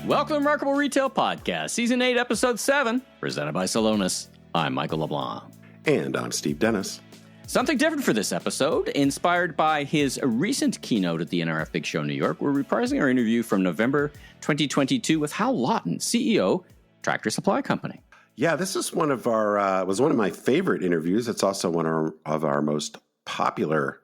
Welcome to Remarkable Retail Podcast, Season 8, Episode 7, presented by Salonis. I'm Michael LeBlanc. And I'm Steve Dennis. Something different for this episode, inspired by his recent keynote at the NRF Big Show in New York. We're reprising our interview from November 2022 with Hal Lawton, CEO, Tractor Supply Company. Yeah, this is one of our was one of my favorite interviews. It's also one of our most popular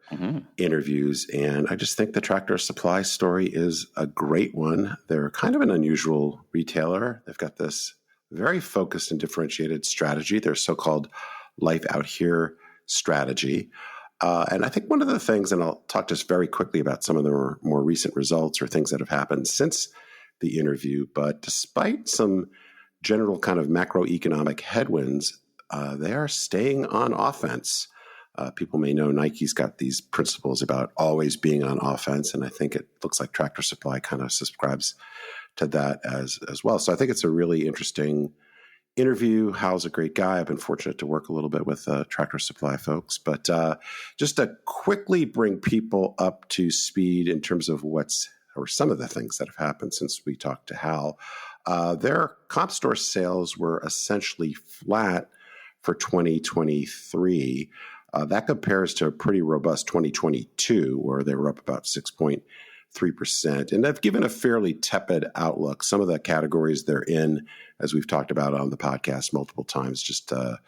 interviews, and I just think the Tractor Supply story is a great one. They're kind of an unusual retailer. They've got this very focused and differentiated strategy, their so-called Life Out Here strategy. And I think one of the things, and I'll talk just very quickly about some of the more recent results or things that have happened since the interview, but despite some general kind of macroeconomic headwinds, they are staying on offense. People may know Nike's got these principles about always being on offense, and I think it looks like Tractor Supply kind of subscribes to that as well. So I think it's a really interesting interview. Hal's a great guy. I've been fortunate to work a little bit with Tractor Supply folks, but just to quickly bring people up to speed in terms of some of the things that have happened since we talked to Hal. Their comp store sales were essentially flat for 2023. That compares to a pretty robust 2022, where they were up about 6.3%. And they've given a fairly tepid outlook. Some of the categories they're in, as we've talked about on the podcast multiple times, just are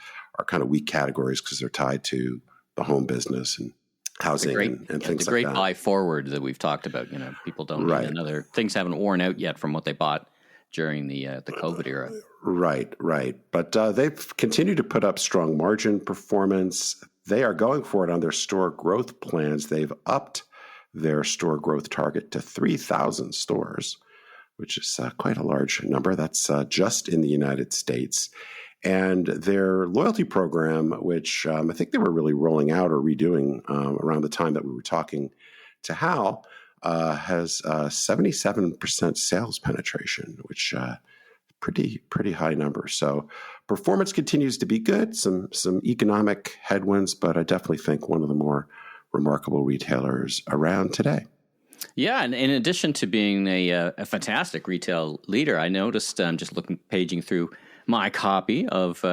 kind of weak categories because they're tied to the home business and housing and things like that. The great buy forward that we've talked about. You know, people don't need another. Things haven't worn out yet from what they bought during the COVID era. Right. But they've continued to put up strong margin performance. They are going for it on their store growth plans. They've upped their store growth target to 3,000 stores, which is quite a large number. That's just in the United States. And their loyalty program, which I think they were really rolling out or redoing around the time that we were talking to Hal, has 77% sales penetration, which pretty high number. So performance continues to be good. Some economic headwinds, but I definitely think one of the more remarkable retailers around today. Yeah, and in addition to being a fantastic retail leader, I noticed just paging through my copy of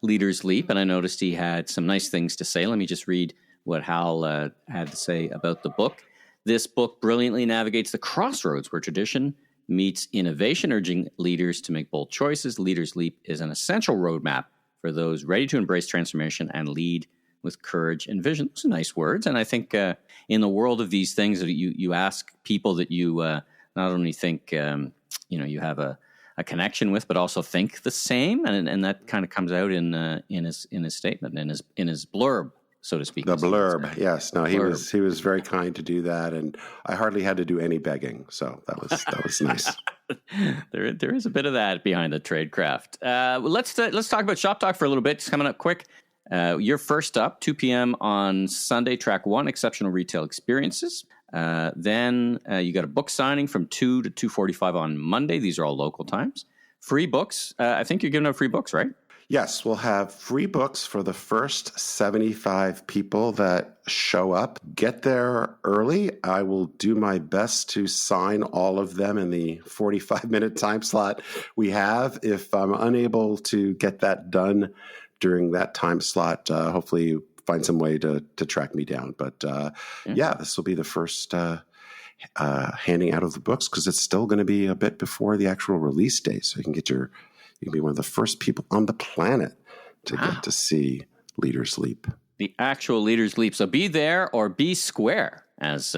Leader's Leap, and I noticed he had some nice things to say. Let me just read what Hal had to say about the book. This book brilliantly navigates the crossroads where tradition meets innovation, urging leaders to make bold choices. Leader's Leap is an essential roadmap for those ready to embrace transformation and lead with courage and vision. Those are nice words. And I think in the world of these things, that you ask people that you not only think you have a connection with, but also think the same. And that kind of comes out in his statement, in his blurb, so to speak. The blurb, yes. No, he was very kind to do that, and I hardly had to do any begging, so that was nice. There is a bit of that behind the trade craft. Let's talk about Shoptalk for a little bit. It's coming up quick. You're first up, 2 p.m. on Sunday, Track 1, Exceptional Retail Experiences. Then you got a book signing from 2 to 2:45 on Monday. These are all local times. Free books. I think you're giving out free books, right? Yes, we'll have free books for the first 75 people that show up. Get there early. I will do my best to sign all of them in the 45-minute time slot we have. If I'm unable to get that done during that time slot, hopefully you find some way to track me down. But this will be the first handing out of the books, because it's still going to be a bit before the actual release date. So you can be one of the first people on the planet to get to see Leader's Leap. The actual Leader's Leap. So be there or be square, as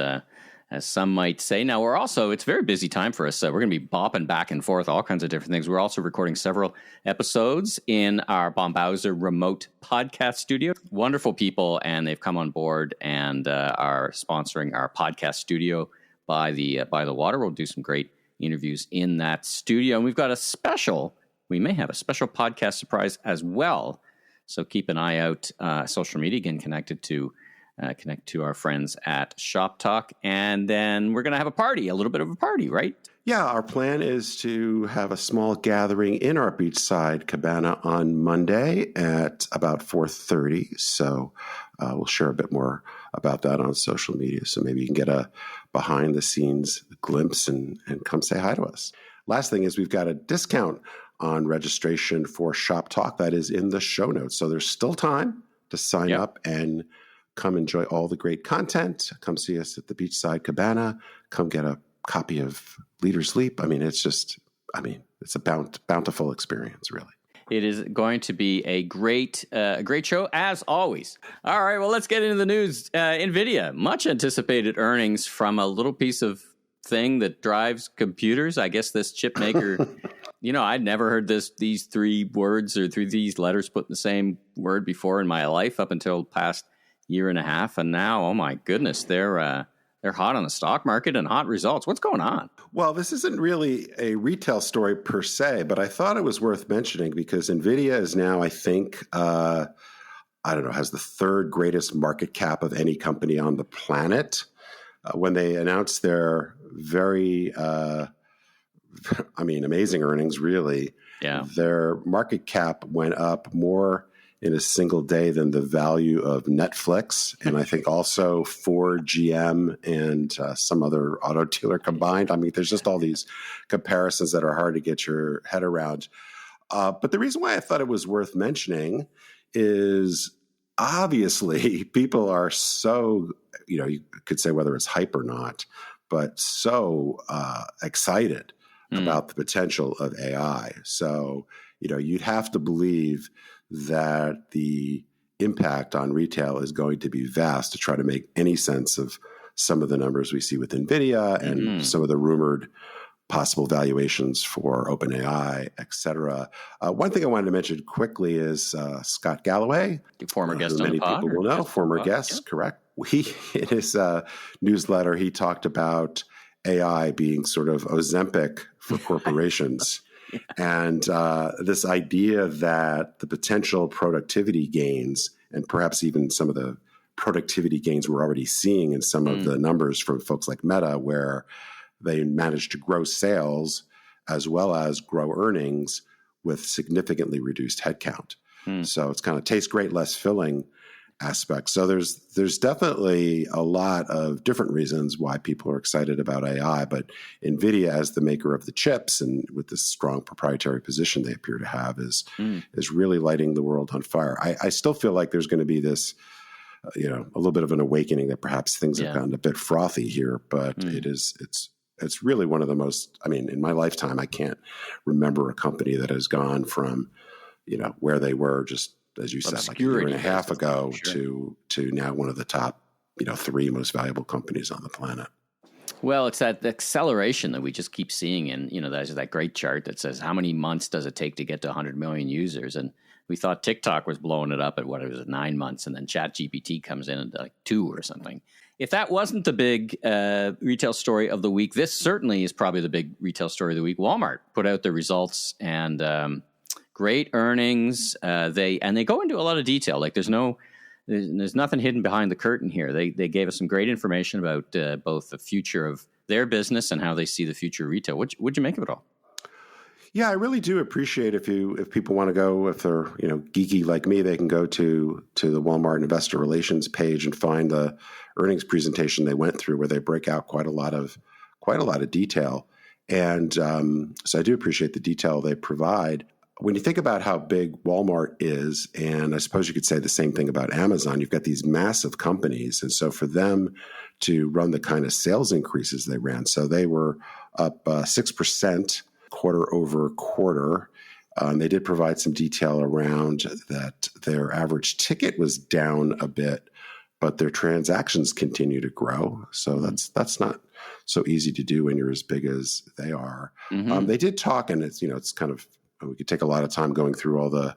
some might say. Now, it's a very busy time for us. We're going to be bopping back and forth, all kinds of different things. We're also recording several episodes in our Bombauser remote podcast studio. Wonderful people, and they've come on board and are sponsoring our podcast studio by the water. We'll do some great interviews in that studio. And we may have a special podcast surprise as well. So keep an eye out. Social media, again, connect to our friends at Shoptalk. And then we're going to have a little bit of a party, right? Yeah, our plan is to have a small gathering in our beachside cabana on Monday at about 4:30. So we'll share a bit more about that on social media. So maybe you can get a behind-the-scenes glimpse and come say hi to us. last thing is we've got a discount on registration for Shoptalk that is in the show notes. So there's still time to sign up and come enjoy all the great content. Come see us at the Beachside Cabana. Come get a copy of Leader's Leap. I mean, it's a bountiful experience, really. It is going to be a great show, as always. All right, well, let's get into the news. NVIDIA, much anticipated earnings from a little piece of thing that drives computers. I guess this chip maker, I'd never heard these three words or these letters put in the same word before in my life up until the past year and a half. And now, oh my goodness, they're hot on the stock market and hot results. What's going on? Well, this isn't really a retail story per se, but I thought it was worth mentioning because NVIDIA is now, I think, has the third greatest market cap of any company on the planet. When they announced their very, amazing earnings, really, their market cap went up more in a single day than the value of Netflix, and I think also Ford, GM, and some other auto dealer combined. I mean, there's just all these comparisons that are hard to get your head around. But the reason why I thought it was worth mentioning is obviously people are so, you could say whether it's hype or not, but so excited about the potential of AI. So, you'd have to believe that the impact on retail is going to be vast to try to make any sense of some of the numbers we see with NVIDIA and some of the rumored possible valuations for OpenAI, et cetera. One thing I wanted to mention quickly is Scott Galloway, former guest on many the pod, people will know, former guest, correct. In his newsletter, he talked about AI being sort of Ozempic for corporations. And this idea that the potential productivity gains and perhaps even some of the productivity gains we're already seeing in some of the numbers from folks like Meta, where they managed to grow sales as well as grow earnings with significantly reduced headcount. So it's kind of tastes great, less filling aspect. So there's definitely a lot of different reasons why people are excited about AI, but NVIDIA as the maker of the chips and with this strong proprietary position they appear to have is really lighting the world on fire. I still feel like there's going to be this, a little bit of an awakening that perhaps things have gotten a bit frothy here, but it's really one of the most, in my lifetime, I can't remember a company that has gone from, where they were just, as you said, like a year and a half ago to now one of the top, three most valuable companies on the planet. Well, it's that acceleration that we just keep seeing. And, there's that great chart that says how many months does it take to get to 100 million users? And we thought TikTok was blowing it up at 9 months. And then ChatGPT comes in at 2 or something. If that wasn't the big retail story of the week, this certainly is probably the big retail story of the week. Walmart put out their results and great earnings. They go into a lot of detail. Like there's nothing hidden behind the curtain here. They gave us some great information about both the future of their business and how they see the future of retail. What'd you make of it all? Yeah, I really do appreciate if people want to go, if they're geeky like me, they can go to the Walmart Investor Relations page and find the earnings presentation they went through, where they break out quite a lot of detail. And so I do appreciate the detail they provide. When you think about how big Walmart is, and I suppose you could say the same thing about Amazon, you've got these massive companies. And so for them to run the kind of sales increases they ran, so they were up 6% quarter over quarter. They did provide some detail around that their average ticket was down a bit, but their transactions continue to grow. So that's not so easy to do when you're as big as they are. They did talk, and it's kind of, we could take a lot of time going through all the,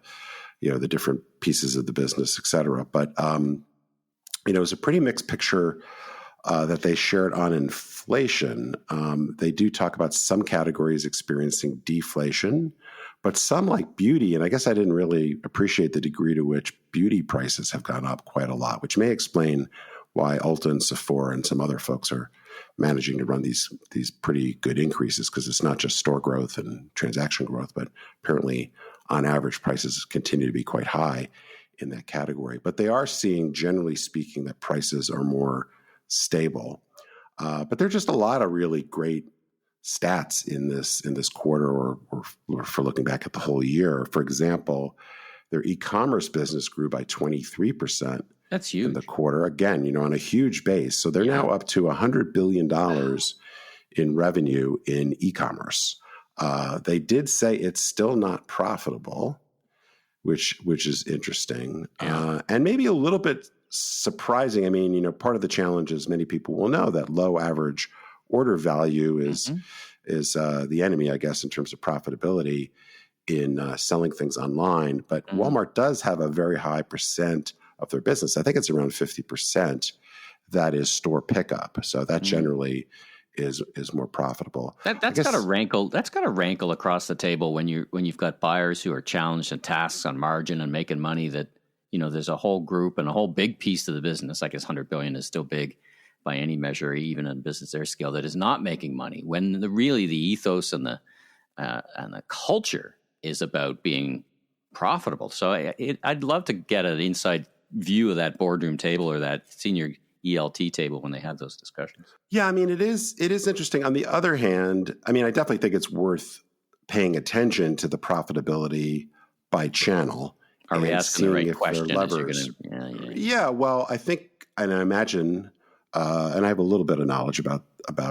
the different pieces of the business, et cetera. But, it was a pretty mixed picture that they shared on inflation. They do talk about some categories experiencing deflation, but some like beauty, and I guess I didn't really appreciate the degree to which beauty prices have gone up quite a lot, which may explain why Ulta and Sephora and some other folks are managing to run these pretty good increases, because it's not just store growth and transaction growth, but apparently on average prices continue to be quite high in that category. But they are seeing, generally speaking, that prices are more stable. But there are just a lot of really great stats in this quarter or for looking back at the whole year. For example, their e-commerce business grew by 23%. That's huge. In the quarter, again, on a huge base. So they're now up to $100 billion in revenue in e-commerce. They did say it's still not profitable, which is interesting, and maybe a little bit surprising. I mean, part of the challenge is many people will know that low average order value is the enemy, I guess, in terms of profitability in selling things online. But Walmart does have a very high percent of their business. I think it's around 50% that is store pickup. So that generally is more profitable. That's got to rankle. That's got to rankle across the table when you've got buyers who are challenged in tasks on margin and making money. That there's a whole group and a whole big piece of the business. I guess $100 billion is still big by any measure, even in business their scale, that is not making money. When the ethos and the culture is about being profitable. So I'd love to get an inside view of that boardroom table or that senior ELT table when they have those discussions. Yeah, I mean, it is interesting. On the other hand, I mean, I definitely think it's worth paying attention to the profitability by channel. Are we asking the right question? Yeah, well, I think, and I imagine, and I have a little bit of knowledge about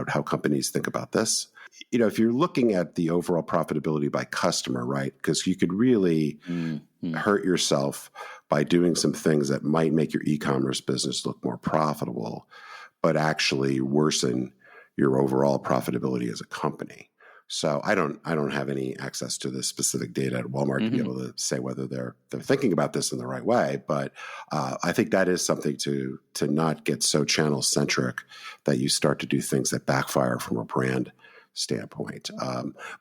how companies think about this. If you're looking at the overall profitability by customer, right? Because you could really hurt yourself by doing some things that might make your e-commerce business look more profitable, but actually worsen your overall profitability as a company. So I don't have any access to the specific data at Walmart to be able to say whether they're thinking about this in the right way. But I think that is something to not get so channel centric that you start to do things that backfire from a brand standpoint.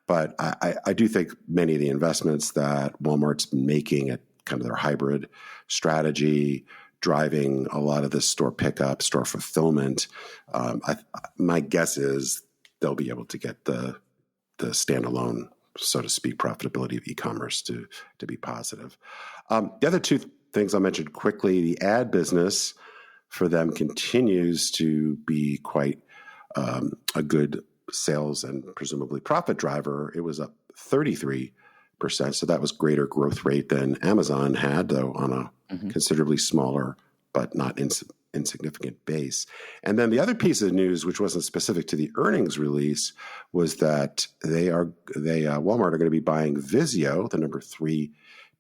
But I do think many of the investments that Walmart's been making at kind of their hybrid strategy, driving a lot of this store pickup, store fulfillment, my guess is they'll be able to get the standalone, so to speak, profitability of e-commerce to be positive. The other two things I'll mention quickly, the ad business for them continues to be quite a good sales and presumably profit driver. It was up 33%. So that was greater growth rate than Amazon had, though on a considerably smaller but not insignificant base. And then the other piece of news, which wasn't specific to the earnings release, was that Walmart are going to be buying Vizio, the number 3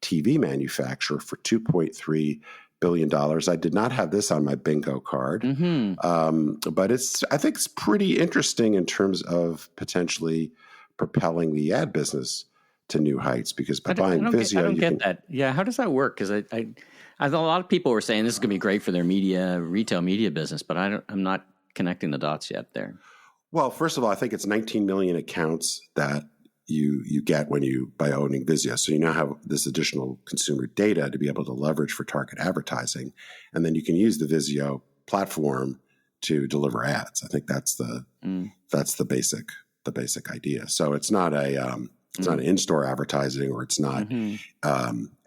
TV manufacturer, for $2.3 billion. I did not have this on my bingo card, but I think it's pretty interesting in terms of potentially propelling the ad business to new heights, because by buying Vizio, I don't get that. Yeah, how does that work? Because I thought a lot of people were saying this is going to be great for their retail media business, but I'm not connecting the dots yet there. Well, first of all, I think it's 19 million accounts that you get by owning Vizio. So you now have this additional consumer data to be able to leverage for target advertising, and then you can use the Vizio platform to deliver ads. I think that's the basic idea. So it's not it's not in-store advertising, or it's not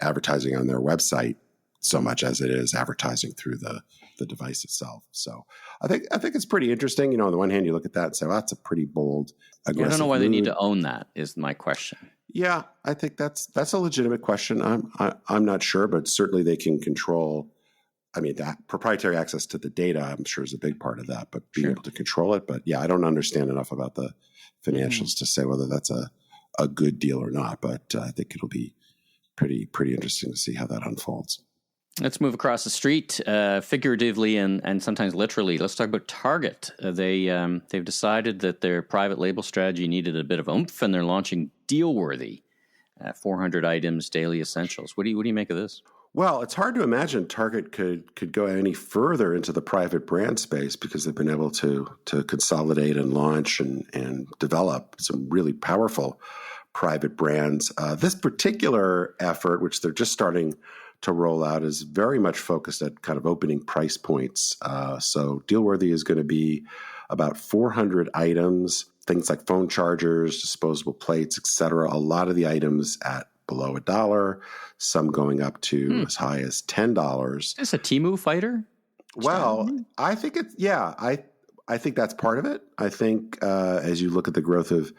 advertising on their website so much as it is advertising through the device itself. So I think it's pretty interesting. On the one hand, you look at that and say, well, that's a pretty bold, aggressive I don't know why move. They need to own that is my question. Yeah, I think that's a legitimate question. I'm not sure, but certainly they can control. I mean, that proprietary access to the data, I'm sure, is a big part of that, but being able to control it. But yeah, I don't understand enough about the financials to say whether that's a good deal or not. But I think it'll be pretty interesting to see how that unfolds. Let's move across the street, figuratively and sometimes literally. Let's talk about Target. They've decided that their private label strategy needed a bit of oomph, and they're launching Dealworthy, 400 items, daily essentials. What do you make of this? Well, it's hard to imagine Target could go any further into the private brand space, because they've been able to consolidate and launch and develop some really powerful private brands. This particular effort, which they're just starting to roll out, is very much focused at kind of opening price points. So Dealworthy is going to be about 400 items, things like phone chargers, disposable plates, etc. A lot of the items at below $1, some going up to as high as $10. Is this a Temu fighter? Well, I think it's, I I think that's part of it. I think as you look at the growth of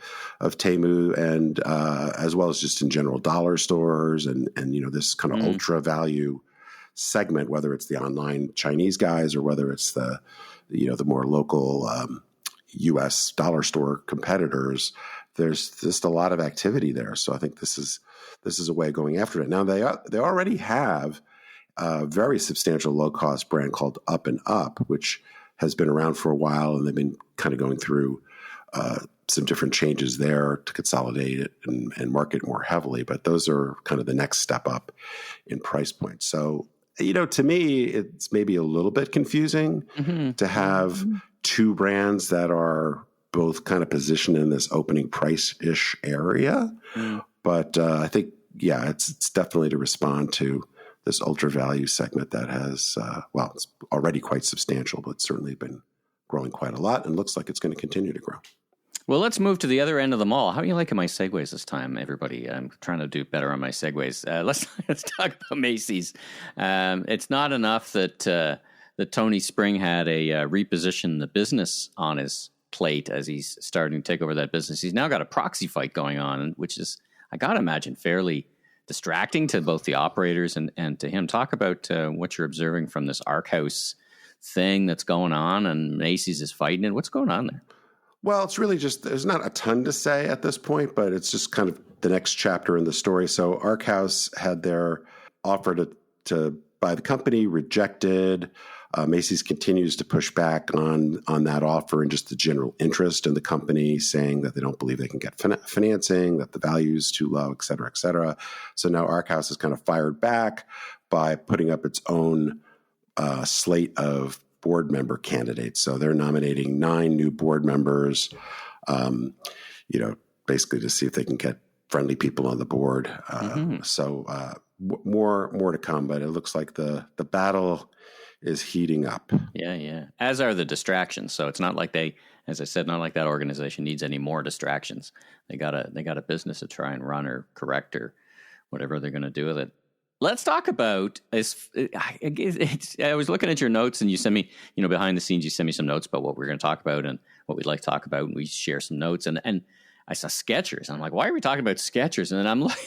Temu and as well as just in general dollar stores and this kind of ultra value segment, whether it's the online Chinese guys or whether it's the more local U.S. dollar store competitors, there's just a lot of activity there. So I think this is a way of going after it. Now they already have a very substantial low cost brand called Up and Up, which has been around for a while, and they've been kind of going through some different changes there to consolidate it and market more heavily. But those are kind of the next step up in price point. So, to me, it's maybe a little bit confusing to have two brands that are both kind of positioned in this opening price-ish area. But I think, it's definitely to respond to this ultra value segment that has, it's already quite substantial, but certainly been growing quite a lot and looks like it's going to continue to grow. Well, let's move to the other end of the mall. How are you liking my segues this time, everybody? I'm trying to do better on my segues. Let's talk about Macy's. It's not enough that Tony Spring had a reposition the business on his plate as he's starting to take over that business. He's now got a proxy fight going on, which is, I got to imagine, fairly distracting to both the operators and to him. Talk about what you're observing from this Ark House thing that's going on, and Macy's is fighting it. What's going on there? Well, it's really just, there's not a ton to say at this point, but it's just kind of the next chapter in the story. So Ark House had their offer to buy the company rejected. Macy's continues to push back on that offer and just the general interest in the company, saying that they don't believe they can get financing, that the value is too low, et cetera, et cetera. So now Ark House has kind of fired back by putting up its own slate of board member candidates. So they're nominating 9 new board members, basically to see if they can get friendly people on the board. So more to come, but it looks like the battle is heating up. Yeah. As are the distractions. So it's not like as I said, not like that organization needs any more distractions. They got a business to try and run or correct or whatever they're going to do with it. Let's talk about, I was looking at your notes and you sent me, behind the scenes, you sent me some notes about what we're going to talk about and what we'd like to talk about. And we share some notes and I saw Skechers. I'm like, why are we talking about Skechers? And then I'm looking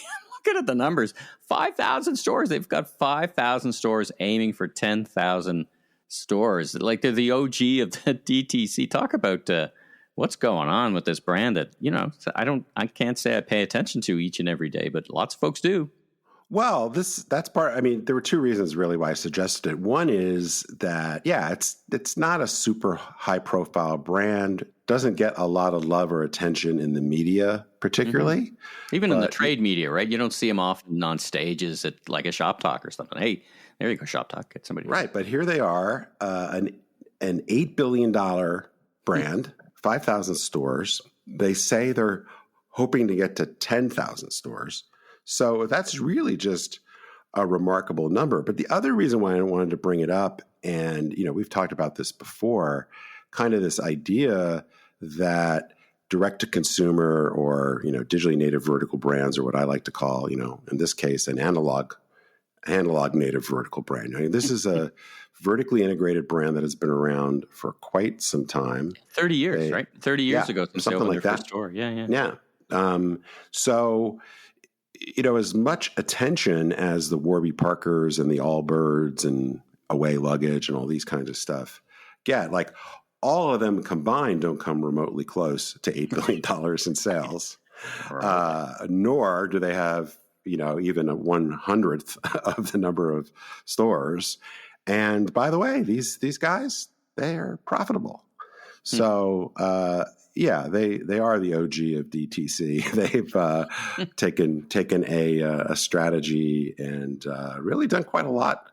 at the numbers, 5,000 stores. They've got 5,000 stores aiming for 10,000 stores. Like they're the OG of the DTC. Talk about what's going on with this brand that, I can't say I pay attention to each and every day, but lots of folks do. Well, that's part. I mean, there were 2 reasons really why I suggested it. One is that, it's not a super high profile brand, doesn't get a lot of love or attention in the media, particularly. Even in the trade media, right? You don't see them often on stages at like a Shoptalk or something. Hey, there you go, Shoptalk. Get somebody. Right, but here they are, an $8 billion brand, 5,000 stores. They say they're hoping to get to 10,000 stores. So that's really just a remarkable number. But the other reason why I wanted to bring it up, and we've talked about this before, kind of this idea that direct to consumer or digitally native vertical brands, or what I like to call in this case an analog native vertical brand. I mean, this is a vertically integrated brand that has been around for quite some time. 30 years, right? 30 years ago, since something like that. First store. Yeah. So, as much attention as the Warby Parkers and the Allbirds and Away Luggage and all these kinds of stuff get, like all of them combined don't come remotely close to $8 billion in sales. Right. Nor do they have, even a 1/100th of the number of stores. And by the way, these guys, they are profitable. So, they are the OG of DTC. They've taken a strategy and really done quite a lot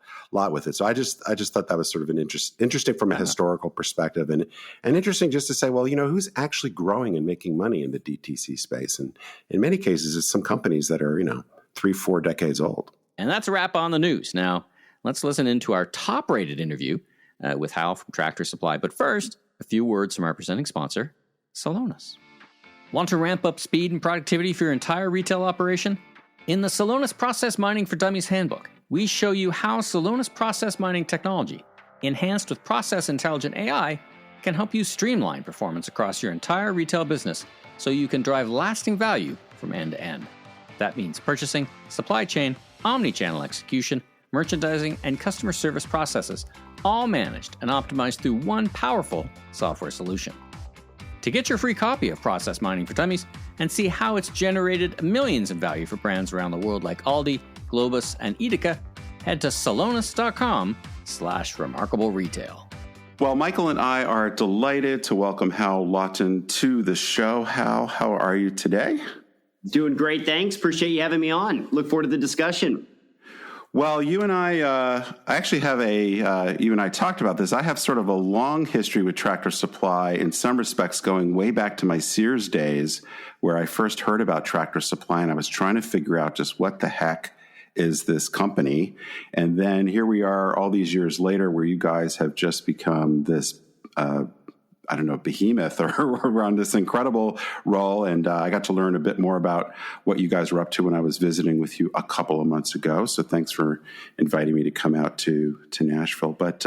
with it. So I just thought that was sort of an interesting from a historical perspective, and interesting just to say, well, who's actually growing and making money in the DTC space? And in many cases, it's some companies that are 3-4 decades old. And that's a wrap on the news. Now let's listen into our top-rated interview with Hal from Tractor Supply. But first, a few words from our presenting sponsor, Celonis. Want to ramp up speed and productivity for your entire retail operation? In the Celonis Process Mining for Dummies Handbook, we show you how Celonis process mining technology, enhanced with process intelligent AI, can help you streamline performance across your entire retail business so you can drive lasting value from end to end. That means purchasing, supply chain, omni-channel execution, merchandising, and customer service processes, all managed and optimized through one powerful software solution. To get your free copy of Process Mining for Dummies and see how it's generated millions in value for brands around the world like Aldi, Globus, and Edeka, head to Celonis.com/remarkable-retail. Well, Michael and I are delighted to welcome Hal Lawton to the show. Hal, how are you today? Doing great, thanks. Appreciate you having me on. Look forward to the discussion. Well, you and I actually have you and I talked about this. I have sort of a long history with Tractor Supply, in some respects going way back to my Sears days, where I first heard about Tractor Supply, and I was trying to figure out just what the heck is this company. And then here we are all these years later, where you guys have just become this behemoth or on this incredible role. And I got to learn a bit more about what you guys were up to when I was visiting with you a couple of months ago. So thanks for inviting me to come out to Nashville. But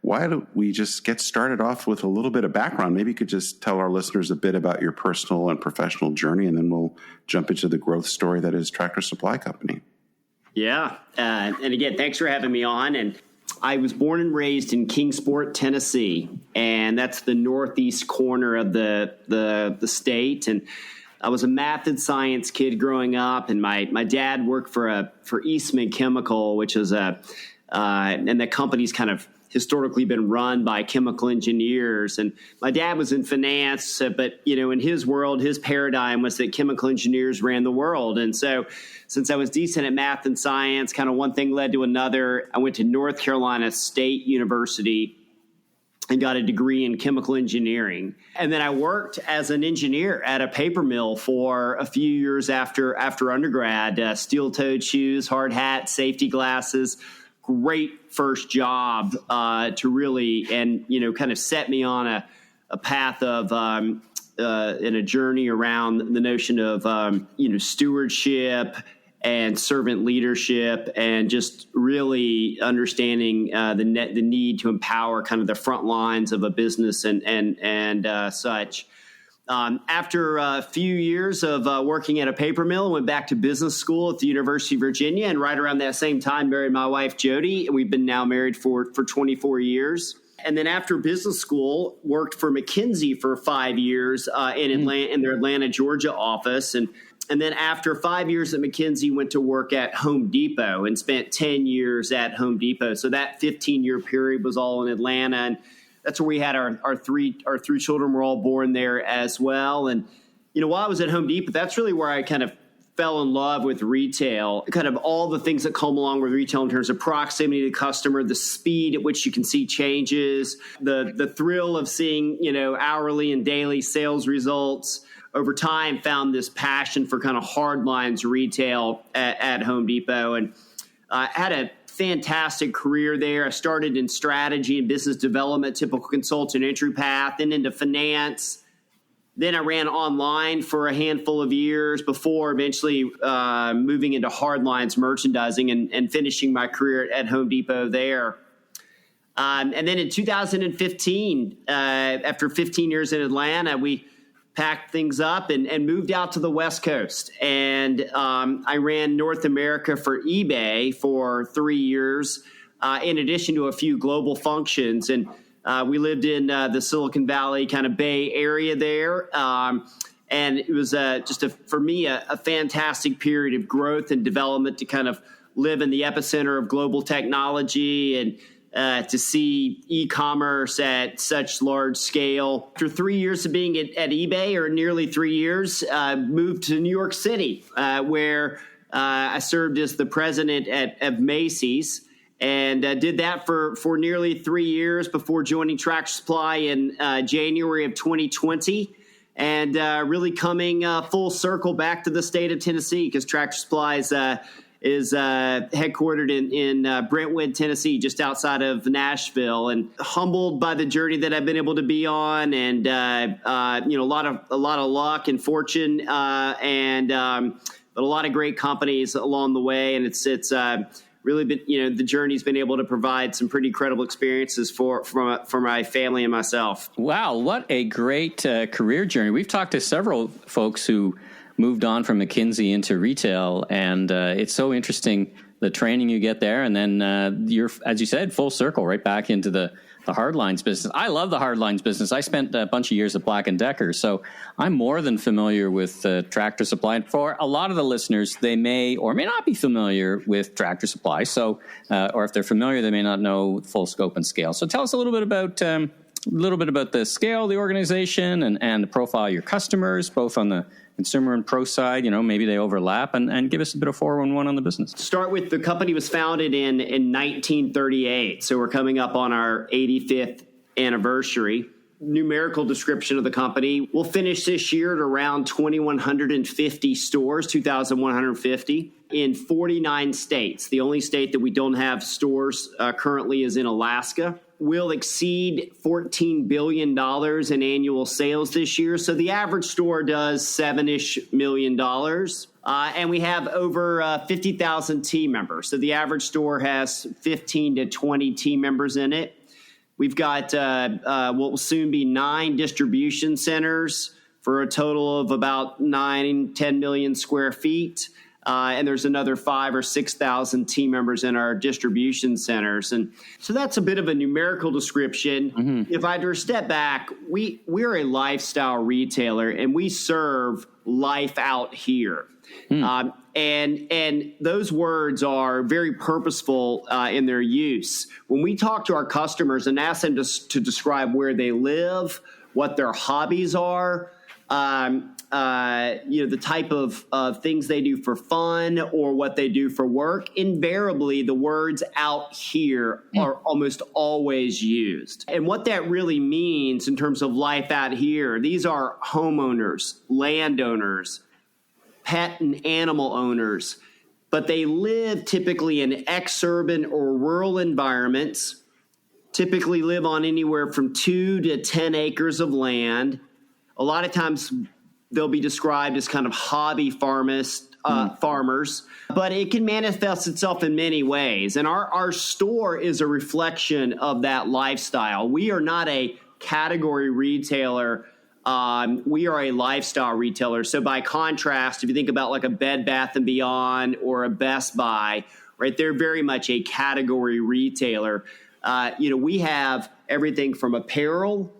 why don't we just get started off with a little bit of background? Maybe you could just tell our listeners a bit about your personal and professional journey, and then we'll jump into the growth story that is Tractor Supply Company. Yeah. And again, thanks for having me on. And I was born and raised in Kingsport, Tennessee, and that's the northeast corner of the state. And I was a math and science kid growing up, and my dad worked for Eastman Chemical, which is and the company's kind of historically been run by chemical engineers. And my dad was in finance, but in his world, his paradigm was that chemical engineers ran the world. And so since I was decent at math and science, kind of one thing led to another. I went to North Carolina State University and got a degree in chemical engineering. And then I worked as an engineer at a paper mill for a few years after undergrad, steel-toed shoes, hard hat, safety glasses. Great first job to really, and kind of set me on a path of in a journey around the notion of stewardship and servant leadership, and just really understanding the need to empower kind of the front lines of a business and such. After a few years of working at a paper mill, I went back to business school at the University of Virginia, and right around that same time married my wife, Jody. We've been now married for 24 years. And then after business school, worked for McKinsey for 5 years in their Atlanta, Georgia office. And then after 5 years at McKinsey, went to work at Home Depot and spent 10 years at Home Depot. So that 15-year period was all in Atlanta, and that's where we had our three children were all born there as well. And, while I was at Home Depot, that's really where I kind of fell in love with retail, kind of all the things that come along with retail in terms of proximity to the customer, the speed at which you can see changes, the thrill of seeing, hourly and daily sales results. Over time, found this passion for kind of hard lines retail at Home Depot, and had a fantastic career there. I started in strategy and business development, typical consultant entry path, then into finance. Then I ran online for a handful of years before eventually moving into hard lines merchandising and finishing my career at Home Depot there. And then in 2015, after 15 years in Atlanta, we packed things up and moved out to the West Coast. And I ran North America for eBay for 3 years, in addition to a few global functions. And we lived in the Silicon Valley kind of Bay Area there. And it was for me, a fantastic period of growth and development to kind of live in the epicenter of global technology and to see e-commerce at such large scale. After 3 years of being at eBay, or nearly 3 years, moved to New York City, where I served as the president of Macy's, and did that for nearly 3 years before joining Tractor Supply in January of 2020. And really coming full circle back to the state of Tennessee, because Tractor Supply is headquartered in Brentwood, Tennessee, just outside of Nashville, and humbled by the journey that I've been able to be on, and a lot of luck and fortune, but a lot of great companies along the way, and it's really been, the journey's been able to provide some pretty incredible experiences for my family and myself. Wow, what a great career journey. We've talked to several folks who moved on from McKinsey into retail, and it's so interesting, the training you get there, and then you're, as you said, full circle right back into the hard lines business. I love the hard lines business. I spent a bunch of years at Black & Decker, so I'm more than familiar with Tractor Supply. And for a lot of the listeners, they may or may not be familiar with Tractor Supply. So, or if they're familiar, they may not know full scope and scale. So tell us a little bit about the scale of the organization and the profile of your customers, both on the consumer and pro side. Maybe they overlap, and give us a bit of 411 on the business. Start with, the company was founded in 1938. So we're coming up on our 85th anniversary. Numerical description of the company. We'll finish this year at around 2,150 stores, 2,150 in 49 states. The only state that we don't have stores currently is in Alaska. We'll exceed $14 billion in annual sales this year. So the average store does $7-ish million. And we have over 50,000 team members. So the average store has 15 to 20 team members in it. We've got what will soon be 9 distribution centers for a total of about 10 million square feet. And there's another 5,000 or 6,000 team members in our distribution centers. And so that's a bit of a numerical description. Mm-hmm. If I were to step back, we're a lifestyle retailer, and we serve life out here. And those words are very purposeful in their use. When we talk to our customers and ask them to describe where they live, what their hobbies are, the type of things they do for fun or what they do for work, invariably the words out here are almost always used. And what that really means in terms of life out here, these are homeowners, landowners, pet and animal owners, but they live typically in exurban or rural environments, typically live on anywhere from 2 to 10 acres of land. A lot of times they'll be described as kind of hobby farmers, but it can manifest itself in many ways. And our store is a reflection of that lifestyle. We are not a category retailer. We are a lifestyle retailer. So by contrast, if you think about like a Bed Bath & Beyond or a Best Buy, right, they're very much a category retailer. We have everything from apparel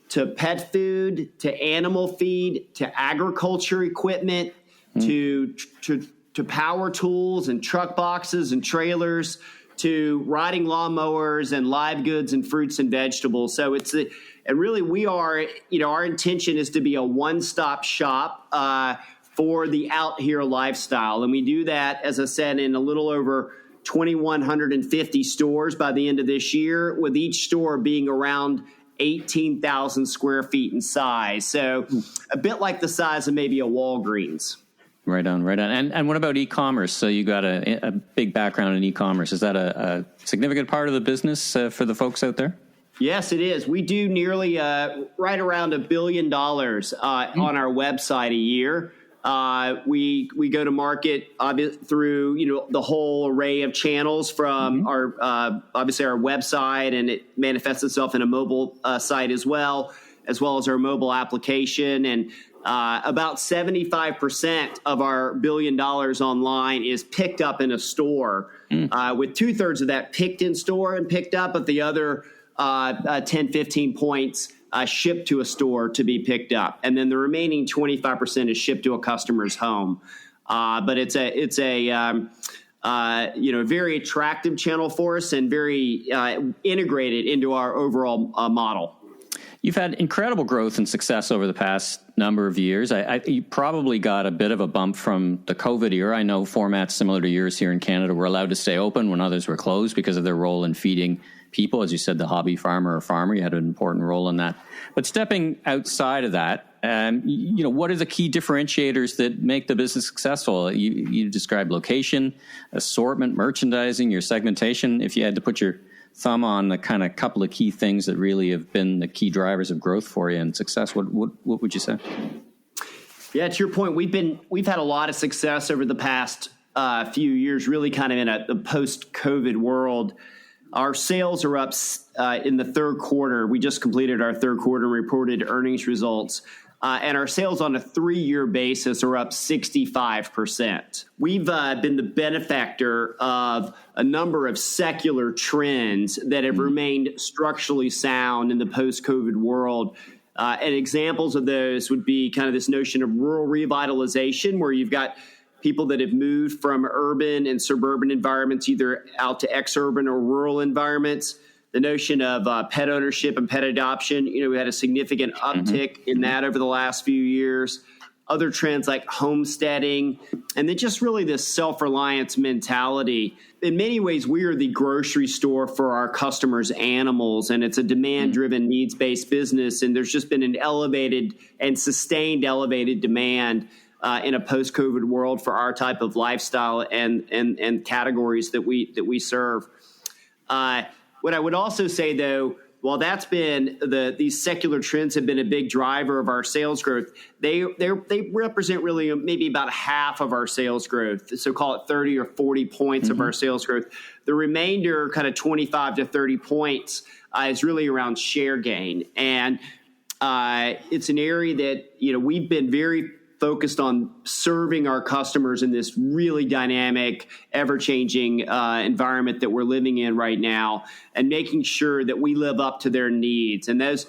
to pet food, to animal feed, to agriculture equipment, to power tools and truck boxes and trailers, to riding lawnmowers and live goods and fruits and vegetables. So and really we are, our intention is to be a one-stop shop for the out here lifestyle. And we do that, as I said, in a little over 2,150 stores by the end of this year, with each store being around 18,000 square feet in size. So a bit like the size of maybe a Walgreens. Right on. And what about e-commerce? So you got a big background in e-commerce. Is that a significant part of the business for the folks out there? Yes, it is. We do nearly right around $1 billion on our website a year. We go to market through the whole array of channels from our obviously our website, and it manifests itself in a mobile site as well as our mobile application. And about 75% of our $1 billion online is picked up in a store, with 2/3 of that picked in store and picked up, but the other 10-15 points shipped to a store to be picked up, and then the remaining 25% is shipped to a customer's home. But it's a very attractive channel for us, and very integrated into our overall model. You've had incredible growth and success over the past number of years. You probably got a bit of a bump from the COVID era. I know formats similar to yours here in Canada were allowed to stay open when others were closed because of their role in feeding people. As you said, the hobby farmer or farmer, you had an important role in that. But stepping outside of that, what are the key differentiators that make the business successful? You described location, assortment, merchandising, your segmentation. If you had to put your thumb on the kind of couple of key things that really have been the key drivers of growth for you and success, what would you say? Yeah, to your point, we've had a lot of success over the past few years, really kind of in a post-COVID world. Our sales are up in the third quarter. We just completed our third quarter and reported earnings results. And our sales on a 3-year basis are up 65%. We've been the benefactor of a number of secular trends that have remained structurally sound in the post-COVID world. And examples of those would be kind of this notion of rural revitalization, where you've got people that have moved from urban and suburban environments either out to ex-urban or rural environments. The notion of pet ownership and pet adoption, we had a significant uptick in that over the last few years. Other trends like homesteading, and then just really this self-reliance mentality. In many ways, we are the grocery store for our customers' animals, and it's a demand-driven, needs-based business, and there's just been an elevated and sustained elevated demand in a post-COVID world for our type of lifestyle and categories that we serve. What I would also say, though, while that's been these secular trends have been a big driver of our sales growth, they represent really maybe about half of our sales growth. So call it 30 or 40 points of our sales growth. The remainder, kind of 25 to 30 points, is really around share gain. And it's an area that we've been very focused on serving our customers in this really dynamic, ever-changing environment that we're living in right now, and making sure that we live up to their needs. And that's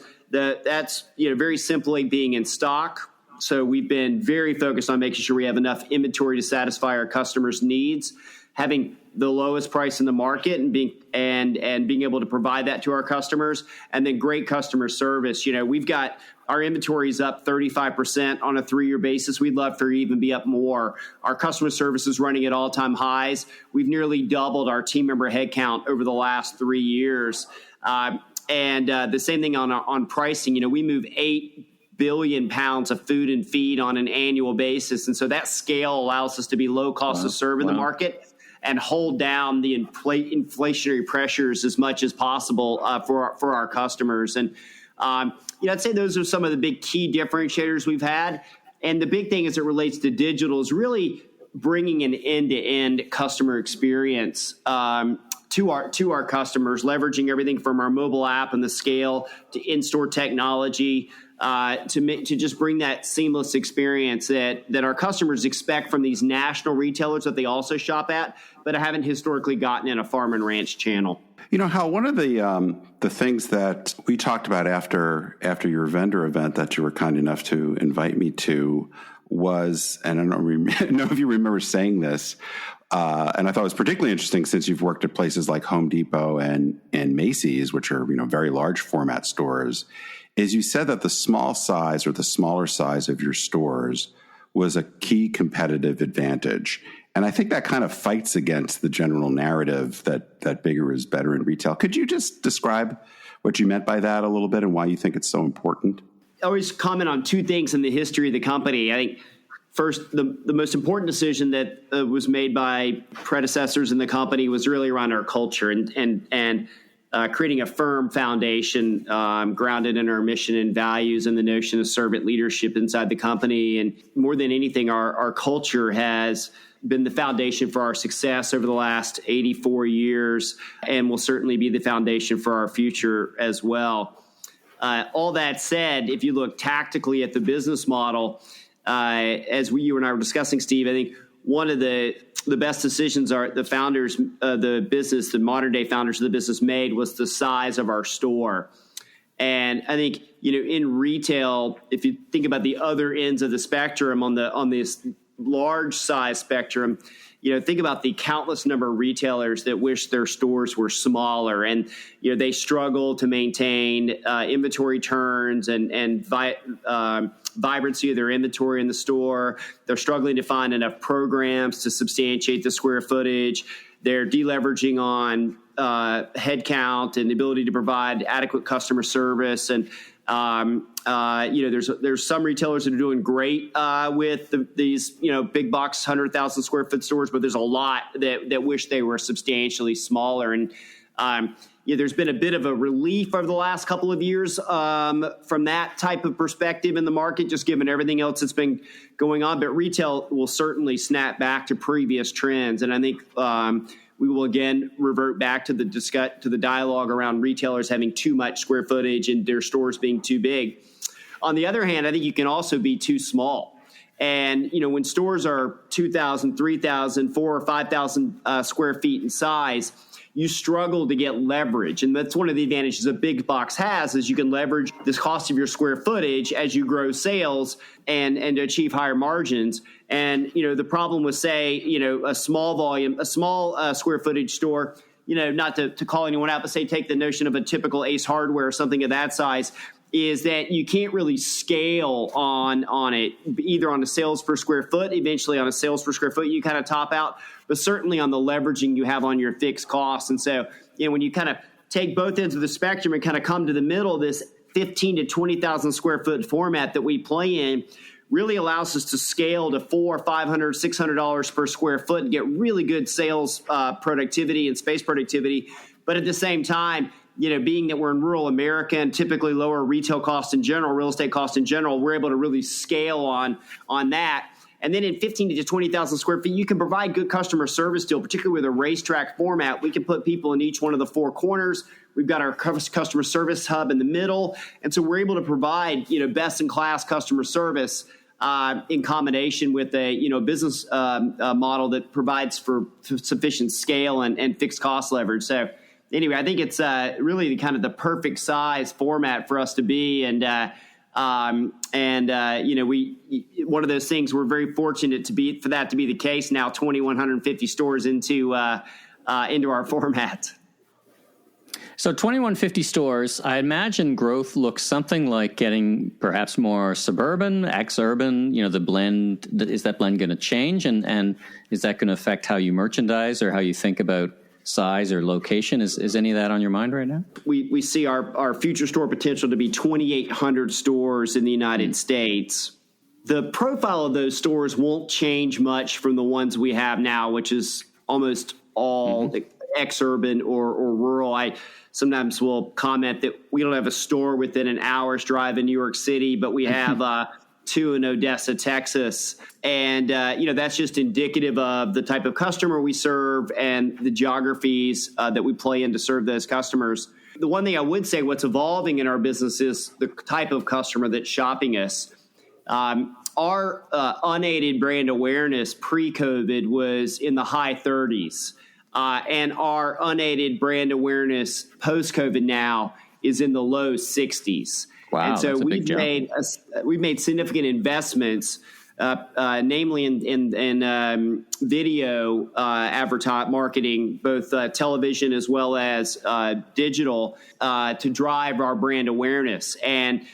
very simply being in stock. So we've been very focused on making sure we have enough inventory to satisfy our customers' needs, having the lowest price in the market and being able to provide that to our customers, and then great customer service. We've got our inventory is up 35% on a 3-year basis. We'd love for it to even be up more. Our customer service is running at all-time highs. We've nearly doubled our team member headcount over the last 3 years. And the same thing on pricing. We move 8 billion pounds of food and feed on an annual basis. And so that scale allows us to be low cost to serve in the market and hold down the inflationary pressures as much as possible for our customers. And I'd say those are some of the big key differentiators we've had. And the big thing as it relates to digital is really bringing an end-to-end customer experience to our customers, leveraging everything from our mobile app and the scale to in-store technology to just bring that seamless experience that our customers expect from these national retailers that they also shop at, but haven't historically gotten in a farm and ranch channel. Hal, one of the things that we talked about after your vendor event that you were kind enough to invite me to was, and I don't know if you remember saying this, and I thought it was particularly interesting since you've worked at places like Home Depot and Macy's, which are very large format stores, is you said that the small size or the smaller size of your stores was a key competitive advantage. And I think that kind of fights against the general narrative that bigger is better in retail. Could you just describe what you meant by that a little bit and why you think it's so important? I always comment on two things in the history of the company. I think first, the most important decision that was made by predecessors in the company was really around our culture and creating a firm foundation grounded in our mission and values and the notion of servant leadership inside the company. And more than anything, our culture has been the foundation for our success over the last 84 years and will certainly be the foundation for our future as well. All that said, if you look tactically at the business model, as you and I were discussing, Steve, I think one of the best decisions the founders of the business, the modern day founders of the business made was the size of our store. And I think, in retail, if you think about the other ends of the spectrum on this large size spectrum, think about the countless number of retailers that wish their stores were smaller, and they struggle to maintain inventory turns and vibrancy of their inventory in the store. They're struggling to find enough programs to substantiate the square footage. They're deleveraging on headcount and the ability to provide adequate customer service. And there's some retailers that are doing great with these big box 100,000 square foot stores, but there's a lot that wish they were substantially smaller. And There's been a bit of a relief over the last couple of years from that type of perspective in the market, just given everything else that's been going on. But retail will certainly snap back to previous trends. And I think we will again revert back to the dialogue around retailers having too much square footage and their stores being too big. On the other hand, I think you can also be too small. And, when stores are 2,000, 3,000, 4,000 or 5,000 square feet in size, you struggle to get leverage. And that's one of the advantages a big box has, is you can leverage this cost of your square footage as you grow sales and to achieve higher margins. And, the problem with, say, a small square footage store, not to call anyone out, but say take the notion of a typical Ace Hardware or something of that size, is that you can't really scale on it, either on the sales per square foot. Eventually on a sales per square foot, you kind of top out, but certainly on the leveraging you have on your fixed costs. And so, when you kind of take both ends of the spectrum and kind of come to the middle, this 15 to 20,000 square foot format that we play in really allows us to scale to $400, $500, $600 per square foot and get really good sales productivity and space productivity. But at the same time, being that we're in rural America and typically lower retail costs in general, real estate costs in general, we're able to really scale on that. And then in 15 to 20,000 square feet, you can provide good customer service still, particularly with a racetrack format. We can put people in each one of the four corners. We've got our customer service hub in the middle. And so we're able to provide, best-in-class customer service in combination with a, business model that provides for sufficient scale and fixed cost leverage. So anyway, I think it's really kind of the perfect size format for us to be, and we one of those things we're very fortunate for that to be the case now. 2,150 stores into our format. So 2,150 stores, I imagine growth looks something like getting perhaps more suburban, ex-urban. The blend, is that blend going to change, and is that going to affect how you merchandise or how you think about size or location? Is any of that on your mind right now? We see our future store potential to be 2,800 stores in the United States. The profile of those stores won't change much from the ones we have now, which is almost all ex-urban or rural. I sometimes will comment that we don't have a store within an hour's drive in New York City, but we have two in Odessa, Texas. And, that's just indicative of the type of customer we serve and the geographies that we play in to serve those customers. The one thing I would say, what's evolving in our business is the type of customer that's shopping us. Our unaided brand awareness pre-COVID was in the high 30s. And our unaided brand awareness post-COVID now is in the low 60s. Wow, and so we've made significant investments, namely in video marketing, both television as well as digital, to drive our brand awareness. And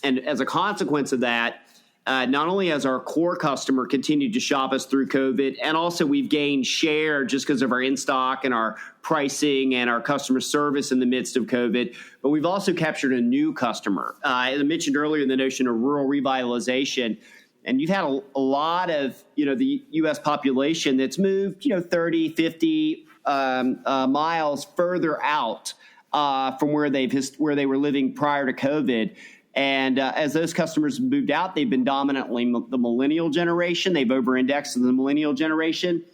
as a consequence of that, not only has our core customer continued to shop us through COVID, and also we've gained share just because of our in-stock and our pricing and our customer service in the midst of COVID, but we've also captured a new customer. As I mentioned earlier, the notion of rural revitalization, and you've had a lot of, the U.S. population that's moved, 30, 50 miles further out from where they were living prior to COVID. And as those customers moved out, they've been dominantly the millennial generation. They've over-indexed in the millennial generation.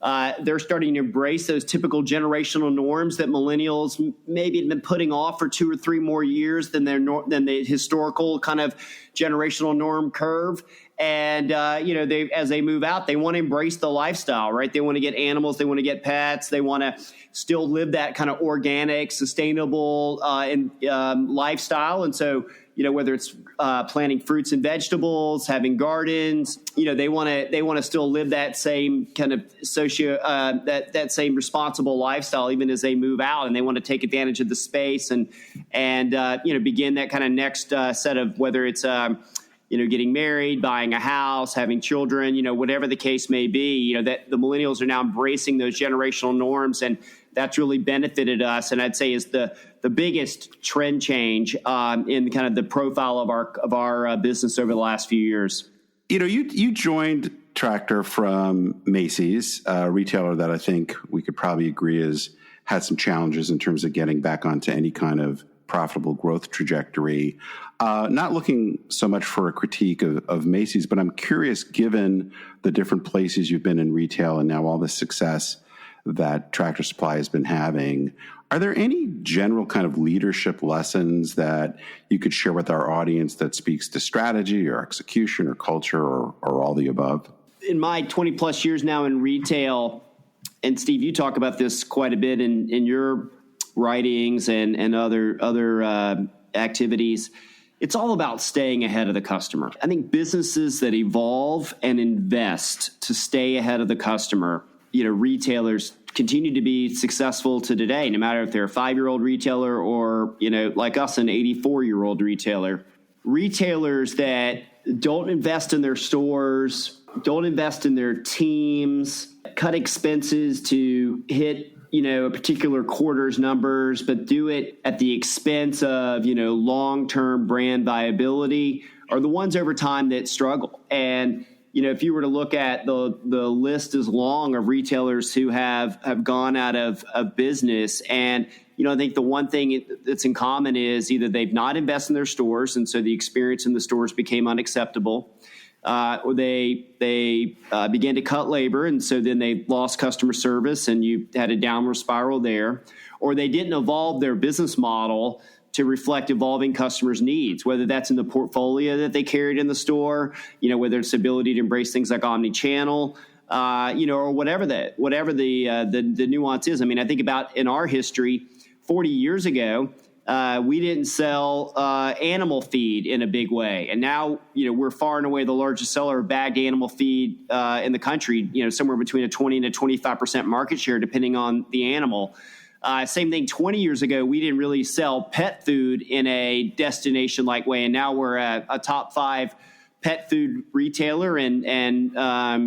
They're starting to embrace those typical generational norms that millennials maybe have been putting off for 2 or 3 more years than the historical kind of generational norm curve. And, as they move out, they want to embrace the lifestyle, right? They want to get animals. They want to get pets. They want to still live that kind of organic, sustainable lifestyle. And so, whether it's planting fruits and vegetables, having gardens, they want to still live that same kind of that same responsible lifestyle even as they move out, and they want to take advantage of the space and begin that kind of next set of, whether it's getting married, buying a house, having children, whatever the case may be. That the millennials are now embracing those generational norms, and that's really benefited us, and I'd say is the biggest trend change in kind of the profile of our business over the last few years. You joined Tractor from Macy's, a retailer that I think we could probably agree is had some challenges in terms of getting back onto any kind of profitable growth trajectory. Not looking so much for a critique of Macy's, but I'm curious, given the different places you've been in retail and now all the success that Tractor Supply has been having, are there any general kind of leadership lessons that you could share with our audience that speaks to strategy or execution or culture or all the above? In my 20 plus years now in retail, and Steve, you talk about this quite a bit in your writings and other activities, it's all about staying ahead of the customer. I think businesses that evolve and invest to stay ahead of the customer, retailers continue to be successful to today, no matter if they're a 5-year-old retailer or, like us, an 84-year-old retailer. Retailers that don't invest in their stores, don't invest in their teams, cut expenses to hit a particular quarter's numbers, but do it at the expense of, long-term brand viability are the ones over time that struggle. And, if you were to look at the list is long of retailers who have gone out of business. And, I think the one thing that's in common is either they've not invested in their stores, and so the experience in the stores became unacceptable, or they began to cut labor, and so then they lost customer service, and you had a downward spiral there. Or they didn't evolve their business model to reflect evolving customers' needs, whether that's in the portfolio that they carried in the store, whether it's the ability to embrace things like omni-channel, or whatever the nuance is. I mean, I think about in our history, 40 years ago, we didn't sell animal feed in a big way. And now, we're far and away the largest seller of bagged animal feed in the country, somewhere between a 20 and a 25% market share, depending on the animal. Same thing, 20 years ago, we didn't really sell pet food in a destination-like way. And now we're a top 5 pet food retailer and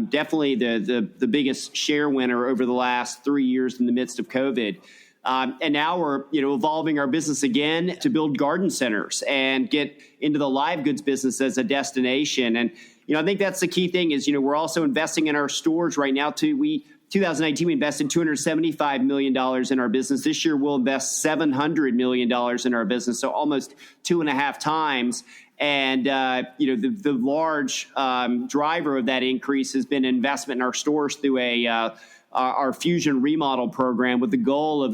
definitely the biggest share winner over the last 3 years in the midst of COVID. And now we're, evolving our business again to build garden centers and get into the live goods business as a destination. And, I think that's the key thing is, we're also investing in our stores right now too. 2019, we invested $275 million in our business. This year, we'll invest $700 million in our business, so almost 2.5 times. And, the large driver of that increase has been investment in our stores through our Fusion remodel program with the goal of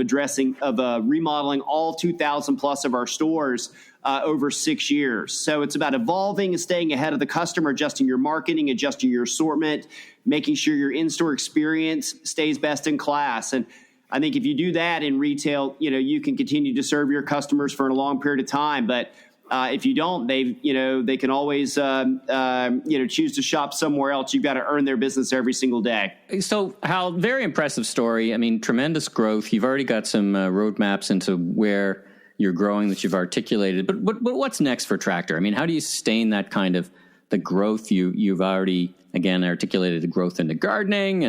remodeling all 2,000 plus of our stores over 6 years. So it's about evolving and staying ahead of the customer, adjusting your marketing, adjusting your assortment, making sure your in-store experience stays best in class. And I think if you do that in retail, you can continue to serve your customers for a long period of time. But if you don't, they can always, choose to shop somewhere else. You've got to earn their business every single day. So, Hal, very impressive story. I mean, tremendous growth. You've already got some roadmaps into where you're growing that you've articulated. But what's next for Tractor? I mean, how do you sustain that kind of the growth you've already, again, articulated the growth into gardening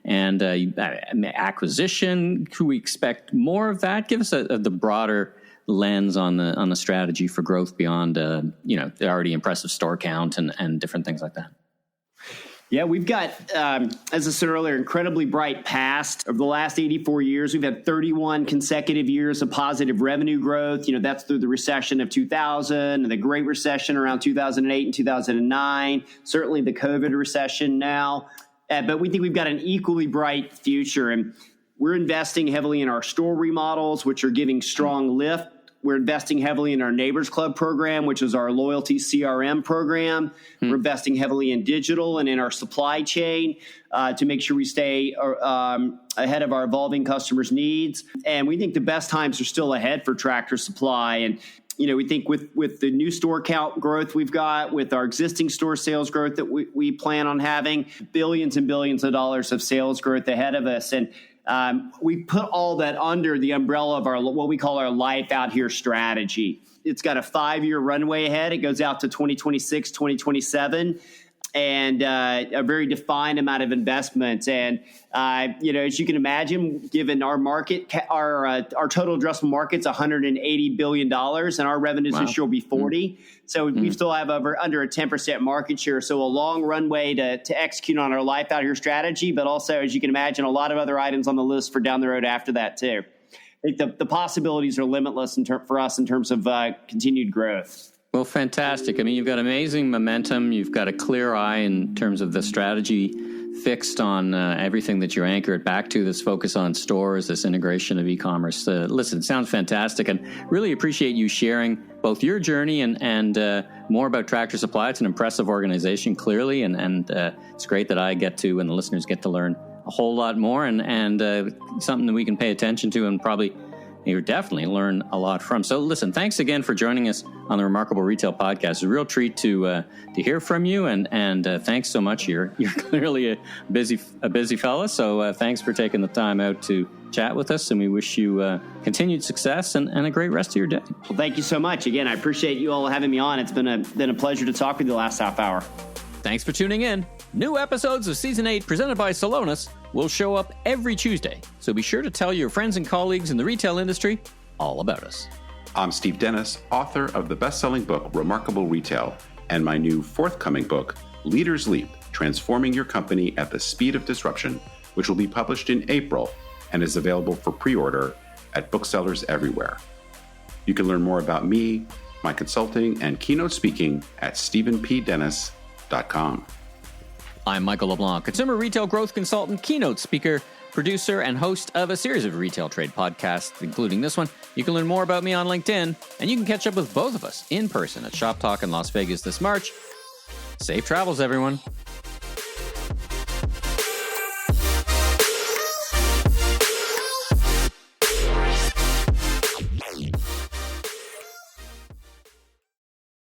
and acquisition? Could we expect more of that? Give us the broader lens on the strategy for growth beyond the already impressive store count and different things like that. Yeah, we've got, as I said earlier, incredibly bright past. Over the last 84 years, we've had 31 consecutive years of positive revenue growth. That's through the recession of 2000 and the Great Recession around 2008 and 2009, certainly the COVID recession now. But we think we've got an equally bright future. And we're investing heavily in our store remodels, which are giving strong lift. We're investing heavily in our Neighbors Club program, which is our loyalty CRM program. We're investing heavily in digital and in our supply chain to make sure we stay ahead of our evolving customers' needs. And we think the best times are still ahead for Tractor Supply. And we think with the new store count growth we've got, with our existing store sales growth that we plan on having, billions and billions of dollars of sales growth ahead of us. And we put all that under the umbrella of what we call our Life Out Here strategy. It's got a 5-year runway ahead. It goes out to 2026, 2027, and a very defined amount of investments. And, as you can imagine, given our market, our total addressable market's $180 billion, and our revenues this year will be 40. So we still have under a 10% market share. So a long runway to execute on our Life Out Here strategy, but also, as you can imagine, a lot of other items on the list for down the road after that too. think the possibilities are limitless for us in terms of continued growth. Well, fantastic. I mean, you've got amazing momentum. You've got a clear eye in terms of the strategy fixed on everything that you're anchored back to, this focus on stores, this integration of e-commerce. Listen, it sounds fantastic, and really appreciate you sharing both your journey and more about Tractor Supply. It's an impressive organization, clearly, and it's great that I get to and the listeners get to learn a whole lot more and something that we can pay attention to and probably you definitely learn a lot from. So listen, thanks again for joining us on the Remarkable Retail Podcast. It's a real treat to hear from you, and thanks so much. You're clearly a busy fella, so thanks for taking the time out to chat with us, and we wish you continued success and a great rest of your day. Well, thank you so much. Again, I appreciate you all having me on. It's been a pleasure to talk with you the last half hour. Thanks for tuning in. New episodes of Season 8 presented by Celonis will show up every Tuesday, so be sure to tell your friends and colleagues in the retail industry all about us. I'm Steve Dennis, author of the best-selling book Remarkable Retail and my new forthcoming book, Leaders Leap, Transforming Your Company at the Speed of Disruption, which will be published in April and is available for pre-order at booksellers everywhere. You can learn more about me, my consulting, and keynote speaking at stephenpdennis.com. I'm Michael LeBlanc, consumer retail growth consultant, keynote speaker, producer, and host of a series of retail trade podcasts, including this one. You can learn more about me on LinkedIn, and you can catch up with both of us in person at Shoptalk in Las Vegas this March. Safe travels, everyone.